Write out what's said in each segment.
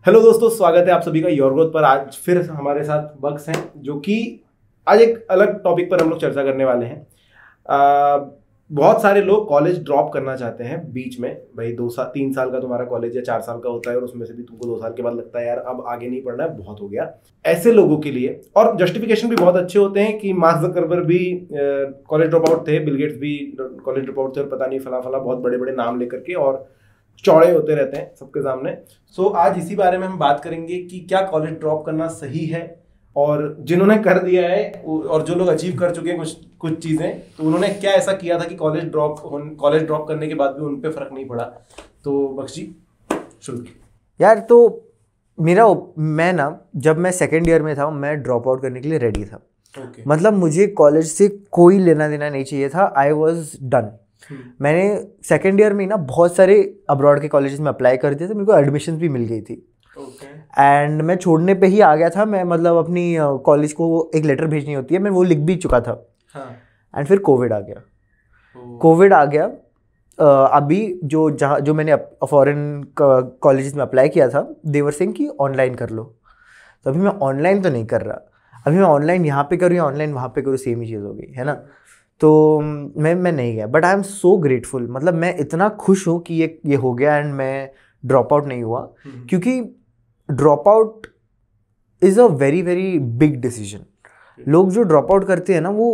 Hello दोस्तों, स्वागत है आप सभी का योर ग्रोथ पर। आज फिर हमारे साथ बक्स हैं जो कि आज एक अलग टॉपिक पर हम लोग चर्चा करने वाले हैं। बहुत सारे लोग कॉलेज ड्रॉप करना चाहते हैं बीच में। भाई 2-3 साल का तुम्हारा कॉलेज या 4 साल का होता है और उसमें से भी तुमको 2 साल के बाद लगता है यार अब आगे नहीं पढ़ना है, बहुत हो गया। ऐसे लोगों के लिए और जस्टिफिकेशन भी बहुत अच्छे होते हैं कि मार्क ज़करबर्ग भी कॉलेज ड्रॉप आउट थे, बिल गेट्स भी कॉलेज ड्रॉप आउट थे और पता नहीं फला फला बहुत बड़े बड़े नाम लेकर के और चौड़े होते रहते हैं सबके सामने। सो आज इसी बारे में हम बात करेंगे कि क्या कॉलेज ड्रॉप करना सही है, और जिन्होंने कर दिया है और जो लोग अचीव कर चुके हैं कुछ चीज़ें, तो उन्होंने क्या ऐसा किया था कि कॉलेज ड्रॉप करने के बाद भी उन पे फर्क नहीं पड़ा। तो बख्शी शुरू यार। तो मैं ना जब मैं सेकेंड ईयर में था मैं ड्रॉप आउट करने के लिए रेडी था। मतलब मुझे कॉलेज से कोई लेना देना नहीं चाहिए था। I was done. मैंने सेकेंड ईयर में ना बहुत सारे अब्रॉड के कॉलेजेस में अप्लाई कर दिए थे, मेरे को एडमिशन भी मिल गई थी। एंड मैं छोड़ने पे ही आ गया था। मैं मतलब अपनी कॉलेज को एक लेटर भेजनी होती है, मैं वो लिख भी चुका था। एंड फिर कोविड आ गया। अभी जो मैंने फॉरेन कॉलेजेस में अप्लाई किया था, दे वर सेइंग कि ऑनलाइन कर लो। तो अभी मैं ऑनलाइन तो नहीं कर रहा। अभी मैं ऑनलाइन यहाँ पे करूँ या ऑनलाइन वहाँ पे करूँ, सेम ही चीज़ हो गई है ना। तो मैं नहीं गया, but I am so grateful. मतलब मैं इतना खुश हूँ कि ये हो गया एंड मैं ड्रॉप आउट नहीं हुआ, क्योंकि drop out is a very very big decision. लोग जो ड्रॉप आउट करते हैं ना वो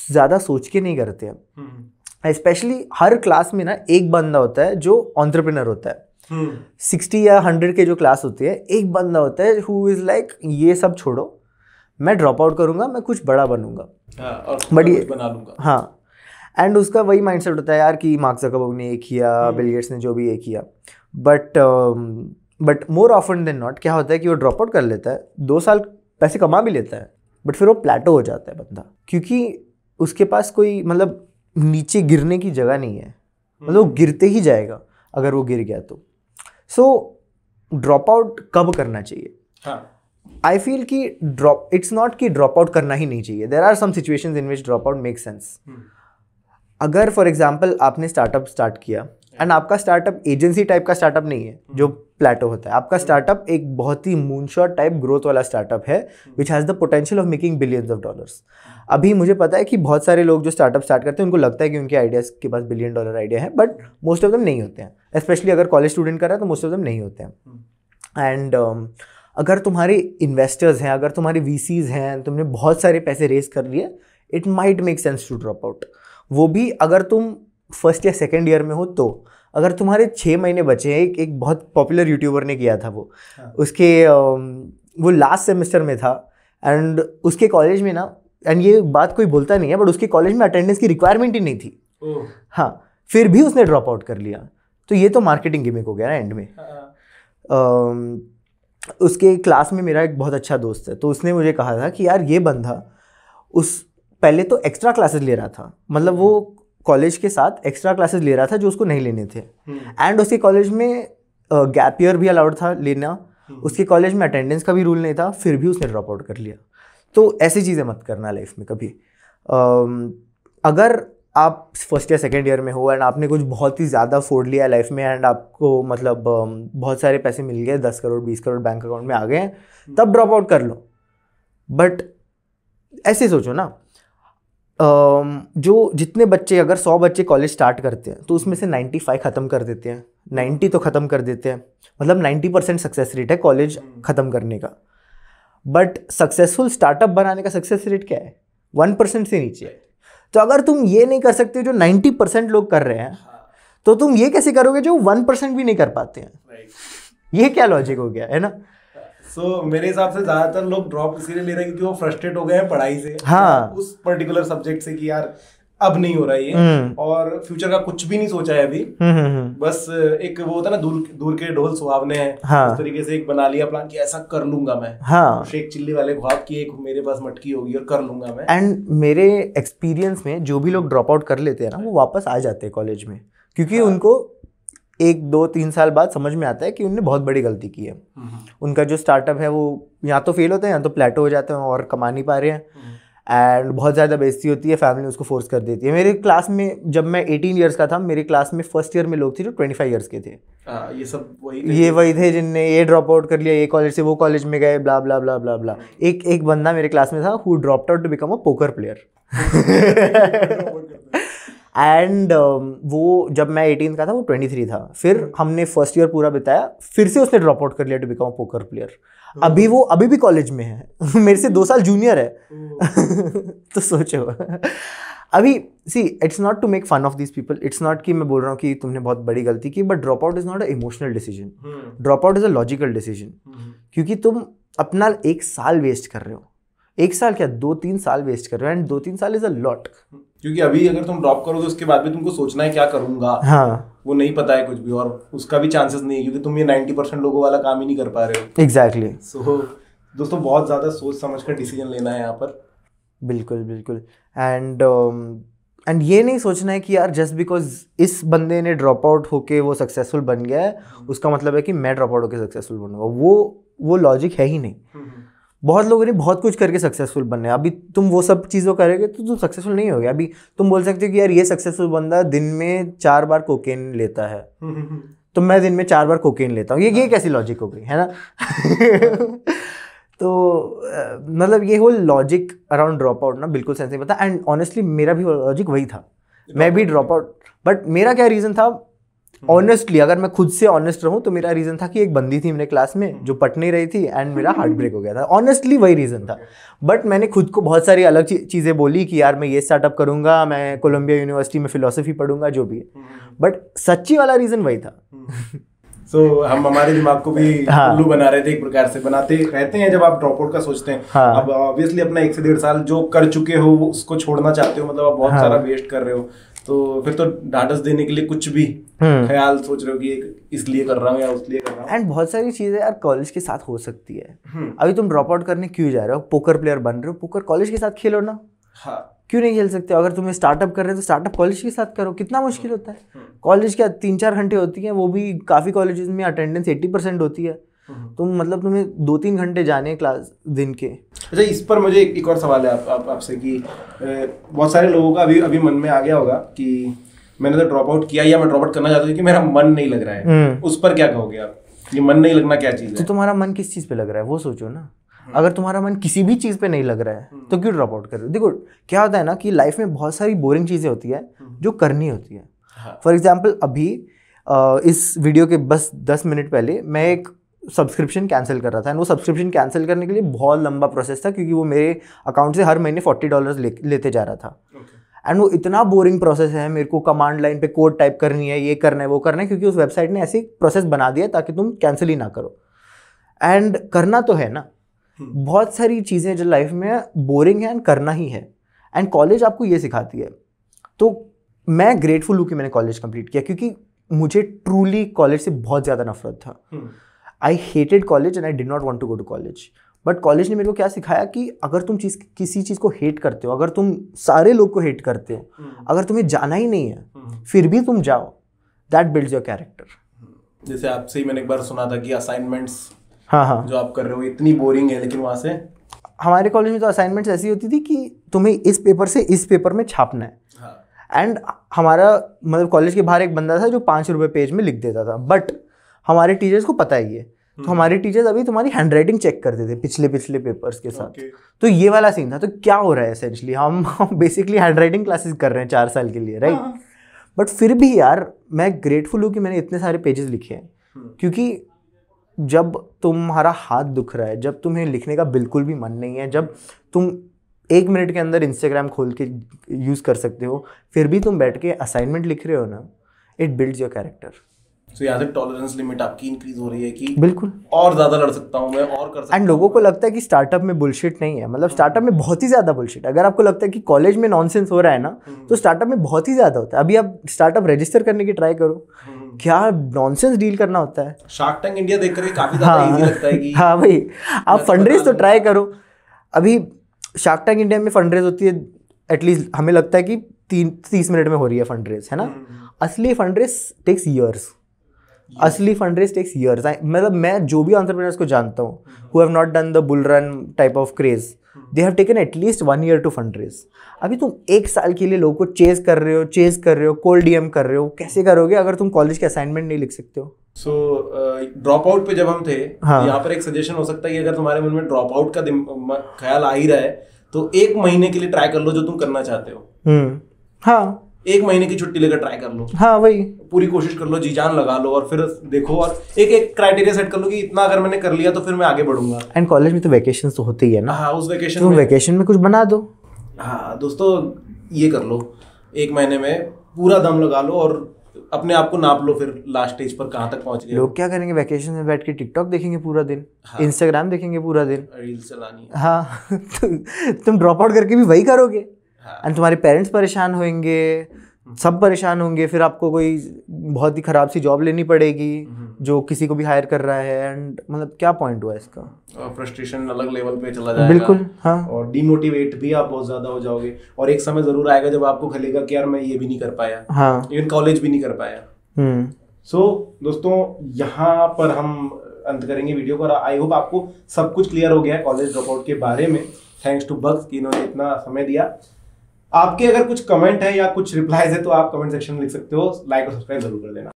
ज़्यादा सोच के नहीं करते हैं। स्पेशली हर क्लास में ना एक बंदा होता है जो एंटरप्रेन्योर होता है। 60 या 100 के जो क्लास होती है, एक बंदा होता है हु इज़ लाइक ये सब छोड़ो, मैं ड्रॉप आउट करूँगा, मैं कुछ बड़ा बनूंगा, बट ये बना लूंगा। हाँ। एंड उसका वही माइंडसेट होता है यार कि मार्क ज़करबर्ग ने ये किया, बिल गेट्स ने जो भी ये किया। But more often than not क्या होता है कि वो ड्रॉप आउट कर लेता है, 2 साल पैसे कमा भी लेता है, बट फिर वो प्लेटो हो जाता है बंदा, क्योंकि उसके पास कोई मतलब नीचे गिरने की जगह नहीं है। मतलब वो गिरते ही जाएगा अगर वो गिर गया तो। सो ड्रॉप आउट कब करना चाहिए? आई फील कि इट्स नॉट कि ड्रॉप आउट करना ही नहीं चाहिए। There are some situations in which drop out make sense. अगर फॉर एग्जाम्पल आपने स्टार्टअप स्टार्ट किया एंड आपका स्टार्टअप एजेंसी टाइप का स्टार्टअप नहीं है जो प्लेटो होता है, आपका स्टार्टअप एक बहुत ही मूनशॉट टाइप ग्रोथ वाला स्टार्टअप है which has the potential of making billions of dollars. अभी मुझे पता है कि बहुत सारे लोग जो स्टार्टअप स्टार्ट करते हैं उनको लगता है कि उनके आइडियाज़ के पास $1 बिलियन आइडिया है, बट मोस्ट ऑफ देम नहीं होते हैं। स्पेशली अगर कॉलेज स्टूडेंट कर रहा है तो मोस्ट ऑफ देम नहीं होते हैं। एंड अगर तुम्हारे इन्वेस्टर्स हैं, अगर तुम्हारे VCs हैं, तुमने बहुत सारे पैसे रेज कर लिए, it might make sense to drop out. वो भी अगर तुम फर्स्ट या सेकेंड ईयर में हो तो। अगर तुम्हारे 6 महीने बचे हैं, एक बहुत पॉपुलर यूट्यूबर ने किया था वो, उसके वो लास्ट सेमेस्टर में था एंड उसके कॉलेज में ना, एंड ये बात कोई बोलता नहीं है, बट उसके कॉलेज में अटेंडेंस की रिक्वायरमेंट ही नहीं थी। हाँ, फिर भी उसने ड्रॉप आउट कर लिया। तो ये तो मार्केटिंग गिमिक हो गया ना एंड में। उसके क्लास में मेरा एक बहुत अच्छा दोस्त है, तो उसने मुझे कहा था कि यार ये बंदा पहले तो एक्स्ट्रा क्लासेस ले रहा था। मतलब वो कॉलेज के साथ एक्स्ट्रा क्लासेस ले रहा था जो उसको नहीं लेने थे। एंड उसके कॉलेज में गैप ईयर भी अलाउड था लेना। उसके कॉलेज में अटेंडेंस का भी रूल नहीं था, फिर भी उसने ड्रॉप आउट कर लिया। तो ऐसी चीज़ें मत करना लाइफ में कभी। अगर आप फर्स्ट या सेकेंड ईयर में हो एंड आपने कुछ बहुत ही ज़्यादा फोड़ लिया लाइफ में एंड आपको मतलब बहुत सारे पैसे मिल गए, 10 करोड़ 20 करोड़ बैंक अकाउंट में आ गए हैं, तब ड्रॉप आउट कर लो। बट ऐसे सोचो ना, जो जितने बच्चे, अगर 100 बच्चे कॉलेज स्टार्ट करते हैं तो उसमें से 95 ख़त्म कर देते हैं, 90 तो ख़त्म कर देते हैं। मतलब 90% सक्सेस रेट है कॉलेज ख़त्म करने का। बट सक्सेसफुल स्टार्टअप बनाने का सक्सेस रेट क्या है? 1% से नीचे है। तो अगर तुम ये नहीं कर सकते जो 90% लोग कर रहे हैं, तो तुम ये कैसे करोगे जो 1% भी नहीं कर पाते हैं? ये क्या लॉजिक हो गया है ना। मेरे हिसाब से ज्यादातर लोग ड्रॉप इसीलिए ले रहे हैं क्योंकि वो फ्रस्ट्रेट हो गए हैं पढ़ाई से। हाँ, उस पर्टिकुलर सब्जेक्ट से कि यार अब नहीं हो रहा है ये, और फ्यूचर का कुछ भी नहीं सोचा है अभी। बस एक वो होता है ना, दूर के ढोल सुहावने हैं। हाँ, उस तरीके से एक बना लिया प्लान कि ऐसा कर लूंगा मैं। हाँ, शेख चिल्ली वाले ख्वाब की एक मेरे पास मटकी होगी और कर लूंगा मैं। एंड मेरे एक्सपीरियंस में जो भी लोग ड्रॉप आउट कर लेते हैं ना, वो वापस आ जाते हैं कॉलेज में, क्योंकि उनको 1-2-3 साल बाद समझ में आता है कि उनने बहुत बड़ी गलती की है। उनका जो स्टार्टअप है वो या तो फेल होता है या तो प्लेटो हो जाते हैं और कमा नहीं पा रहे हैं। एंड बहुत ज़्यादा बेइज्जती होती है, फैमिली उसको फोर्स कर देती है। मेरे क्लास में जब मैं 18 ईयर्स का था, मेरे क्लास में फर्स्ट ईयर में लोग थे जो 25 ईयर्स के थे। ये सब वही थे जिनने ये ड्रॉप आउट कर लिया, ये कॉलेज से वो कॉलेज में गए, ब्ला ब्ला ब्ला ब्ला ब्ला। एक बंदा मेरे क्लास में था who dropped out to become a poker player. And वो जब मैं 18 का था, वो 23 था। फिर हमने फर्स्ट ईयर पूरा बिताया, फिर से उसने ड्रॉप आउट कर लिया to become a poker player. अभी वो अभी भी कॉलेज में है, मेरे से 2 साल जूनियर है। तो सोचो अभी see, it's not to make fun of these people, it's not कि मैं बोल रहा हूँ कि तुमने बहुत बड़ी गलती की, but drop out is not a emotional decision, drop out is a logical decision. क्योंकि तुम अपना 1 साल वेस्ट कर रहे हो, 1 साल क्या 2-3 साल वेस्ट कर रहे हो, एंड 2-3 साल इज अ लॉट। क्योंकि अभी अगर तुम ड्रॉप करोगे उसके बाद भी तुमको सोचना है क्या करूंगा, हाँ वो नहीं पता है कुछ भी, और उसका भी चांसेस नहीं है क्योंकि तुम ये 90% लोगों वाला काम ही नहीं कर पा रहे हो। एग्जैक्टली। सो दोस्तों बहुत ज़्यादा सोच समझ कर डिसीजन लेना है यहाँ पर। बिल्कुल बिल्कुल। एंड ये नहीं सोचना है कि यार जस्ट बिकॉज इस बंदे ने ड्रॉप आउट होके वो सक्सेसफुल बन गया है, उसका मतलब है कि मैं ड्रॉप आउट होके सक्सेसफुल बनूंगा। वो लॉजिक है ही नहीं। बहुत लोगों ने बहुत कुछ करके सक्सेसफुल बनने, अभी तुम वो सब चीज़ों करोगे तो तुम सक्सेसफुल नहीं होगे। अभी तुम बोल सकते हो कि यार ये सक्सेसफुल बंदा दिन में 4 बार कोकेन लेता है, तो मैं दिन में 4 बार कोकेन लेता हूँ, ये कैसी लॉजिक हो गई, है ना? तो मतलब ये whole logic around drop out ना बिल्कुल सेंस नहीं पता। एंड ऑनेस्टली मेरा भी लॉजिक वही था, मैं भी ड्रॉप आउट, बट मेरा क्या रीज़न था ऑनेस्टली, अगर मैं खुद से ऑनेस्ट रहूं तो मेरा रीज़न था कि एक बंदी थी मेरे क्लास में जो पट नहीं रही थी एंड मेरा हार्ट ब्रेक हो गया था। ऑनेस्टली वही रीज़न था। बट मैंने खुद को बहुत सारी अलग चीज़ें बोली कि यार मैं ये स्टार्टअप करूंगा, मैं कोलंबिया यूनिवर्सिटी में फिलोसफी पढ़ूंगा, जो भी है, बट सच्ची वाला रीज़न वही था। सो हम हमारे दिमाग को भी उल्लू बना रहे थे, एक प्रकार से बनाते रहते हैं जब आप ड्रॉप आउट का सोचते हैं। अब ऑब्वियसली अपना 1 से 1.5 साल जो कर चुके हो उसको छोड़ना चाहते हो, मतलब आप बहुत सारा वेस्ट कर रहे हो, तो फिर तो ढाढ़स देने के लिए कुछ भी ख्याल सोच रहे हो कि इसलिए कर रहा हूँ या उसलिए कर रहा हूँ। एंड बहुत सारी चीज़ें यार कॉलेज के साथ हो सकती है। अभी तुम ड्रॉप आउट करने क्यों जा रहे हो? पोकर प्लेयर बन रहे हो, पोकर कॉलेज के साथ खेलो ना। हाँ, क्यों नहीं खेल सकते? अगर तुम्हें स्टार्टअप कर रहे हो तो स्टार्टअप कॉलेज के साथ करो। कितना मुश्किल होता है? कॉलेज क्या 3-4 घंटे होती है, वो भी काफ़ी कॉलेजेस में अटेंडेंस 80% होती है। तुम मतलब तुम्हें 2-3 घंटे जाने क्लास दिन के। अच्छा, इस पर मुझे एक और सवाल है आपसे कि बहुत सारे लोगों का अभी मन में आ गया होगा कि मैंने तो ड्रॉप आउट किया या मैं ड्रॉप आउट करना चाहता हूँ क्योंकि मेरा मन नहीं लग रहा है। उस पर क्या कहोगे आप? ये मन नहीं लगना क्या चीज़ है? तो तुम्हारा मन किस चीज़ पे लग रहा है वो सोचो ना। अगर तुम्हारा मन किसी भी चीज़ पे नहीं लग रहा है तो क्यों ड्रॉप आउट कर रहे हो? देखो क्या होता है ना कि लाइफ में बहुत सारी बोरिंग चीज़ें होती है जो करनी होती है। फॉर एग्जाम्पल अभी इस वीडियो के बस 10 मिनट पहले मैं एक सब्सक्रिप्शन कैंसिल कर रहा था, एंड वो सब्सक्रिप्शन कैंसिल करने के लिए बहुत लंबा प्रोसेस था क्योंकि वो मेरे अकाउंट से हर महीने $40 लेते जा रहा था। एंड वो इतना बोरिंग प्रोसेस है, मेरे को कमांड लाइन पे कोड टाइप करनी है, ये करना है, वो करना है, क्योंकि उस वेबसाइट ने ऐसी प्रोसेस बना दिया ताकि तुम कैंसिल ही ना करो। एंड करना तो है ना, बहुत सारी चीज़ें जो लाइफ में बोरिंग है एंड करना ही है, एंड कॉलेज आपको ये सिखाती है। तो मैं ग्रेटफुल हूँ कि मैंने कॉलेज कंप्लीट किया, क्योंकि मुझे ट्रूली कॉलेज से बहुत ज़्यादा नफरत था। I hated college and I did not want to go to college. But college ने मेरे को क्या सिखाया कि अगर तुम किसी चीज़ को हेट करते हो, अगर तुम सारे लोग को हेट करते हो, अगर तुम्हें जाना ही नहीं है फिर भी तुम जाओ, दैट बिल्ड्स योर कैरेक्टर। जैसे आपसे ही मैंने एक बार सुना था कि असाइनमेंट्स हाँ जो आप कर रहे हो इतनी बोरिंग है, लेकिन वहाँ से हमारे कॉलेज में तो असाइनमेंट्स ऐसी होती थी कि तुम्हें इस पेपर से इस पेपर में छापना है। एंड हमारा मतलब कॉलेज के बाहर एक बंदा था जो ₹5 पेज में लिख देता था, बट हमारे टीचर्स को पता ही है, तो हमारे टीचर्स अभी तुम्हारी हैंडराइटिंग चेक करते थे पिछले पेपर्स के साथ। तो ये वाला सीन था। तो क्या हो रहा है एसेंशली, हम बेसिकली हैंडराइटिंग क्लासेस कर रहे हैं 4 साल के लिए, राइट? बट फिर भी यार मैं ग्रेटफुल हूँ कि मैंने इतने सारे पेजेस लिखे हैं, क्योंकि जब तुम्हारा हाथ दुख रहा है, जब तुम्हें लिखने का बिल्कुल भी मन नहीं है, जब तुम 1 मिनट के अंदर इंस्टाग्राम खोल के यूज़ कर सकते हो, फिर भी तुम बैठ के असाइनमेंट लिख रहे हो ना, इट बिल्ड्स योर कैरेक्टर। तो यहाँ से टॉलरेंस लिमिट आपकी इंक्रीज हो रही है कि बिल्कुल और ज़्यादा लड़ सकता हूँ मैं, और कर सकता हूँ। एंड लोगों को लगता है कि स्टार्टअप में बुलशिट नहीं है, मतलब स्टार्टअप में बहुत ही ज़्यादा बुलशिट। अगर आपको लगता है कि कॉलेज में नॉनसेंस हो रहा है ना, तो स्टार्टअप में बहुत ही ज़्यादा होता है। अभी आप स्टार्टअप रजिस्टर करने की ट्राई करो, क्या नॉनसेंस डील करना होता है। शार्क टैंक इंडिया देख कर काफ़ी ज़्यादा इजी लगता है कि हाँ भाई, आप फंडरेज तो ट्राई करो। अभी शार्क टैंक इंडिया में फंडरेज होती है, एटलीस्ट हमें लगता है कि 30 मिनट में हो रही है फंडरेज, है ना? असली फंडरेज टेक्स ईयर्स। असली फंडरेज टेक्स ईयर्स। मतलब मैं जो भी एंटरप्रेन्योर्स को जानता हूँ who have not done the bull run type of craze, they have taken at least 1 year to fund raise. अभी तुम 1 साल के लिए लोगों को चेज कर रहे हो, कोल्ड डीएम कर रहे हो, कैसे करोगे अगर तुम कॉलेज के असाइनमेंट नहीं लिख सकते हो? सो ड्रॉप आउट पे जब हम थे, हाँ। यहाँ पर एक सजेशन हो सकता है कि अगर तुम्हारे मन में ड्रॉप आउट का ख्याल आ ही रहा है तो 1 महीने के लिए ट्राई कर लो जो तुम करना चाहते हो। हाँ, 1 महीने की छुट्टी लेकर ट्राई कर लो। हाँ वही, पूरी कोशिश कर लो, जी जान लगा लो और फिर देखो, और एक क्राइटेरिया सेट कर लो कि इतना अगर मैंने कर लिया तो फिर मैं आगे बढ़ूंगा। एंड कॉलेज में तो वैकेशन तो होते ही है ना। हाँ, उस वैकेशन तुम वैकेशन में कुछ बना दो। हाँ दोस्तों, ये कर लो, 1 महीने में पूरा दम लगा लो और अपने आप को नाप लो फिर लास्ट स्टेज पर कहाँ तक पहुंच गए। लोग क्या करेंगे वैकेशन में बैठ के टिकटॉक देखेंगे पूरा दिन, इंस्टाग्राम देखेंगे पूरा दिन, रील्स चलानी है। हाँ तुम ड्रॉप आउट करके भी वही करोगे। एंड तुम्हारे पेरेंट्स परेशान होंगे, सब परेशान होंगे, फिर आपको कोई बहुत ही खराब सी जॉब लेनी पड़ेगी जो किसी को भी हायर कर रहा है। एंड मतलब क्या पॉइंट हुआ इसका? फ्रस्ट्रेशन अलग लेवल पे चला जाएगा। बिल्कुल, हाँ। और डिमोटिवेट भी आप बहुत ज्यादा हो जाओगे और एक समय जरूर आएगा जब आपको खलेगा कि यार मैं ये भी नहीं कर पाया, हाँ, इवन कॉलेज भी नहीं कर पाया। सो दोस्तों, यहाँ पर हम अंत करेंगे वीडियो को और आई होप आपको सब कुछ क्लियर हो गया है कॉलेज ड्रॉप आउट के बारे में। थैंक्स टू बग्स कि इन्होंने इतना समय दिया। आपके अगर कुछ कमेंट है या कुछ रिप्लाईज है तो आप कमेंट सेक्शन में लिख सकते हो। लाइक और सब्सक्राइब जरूर कर देना।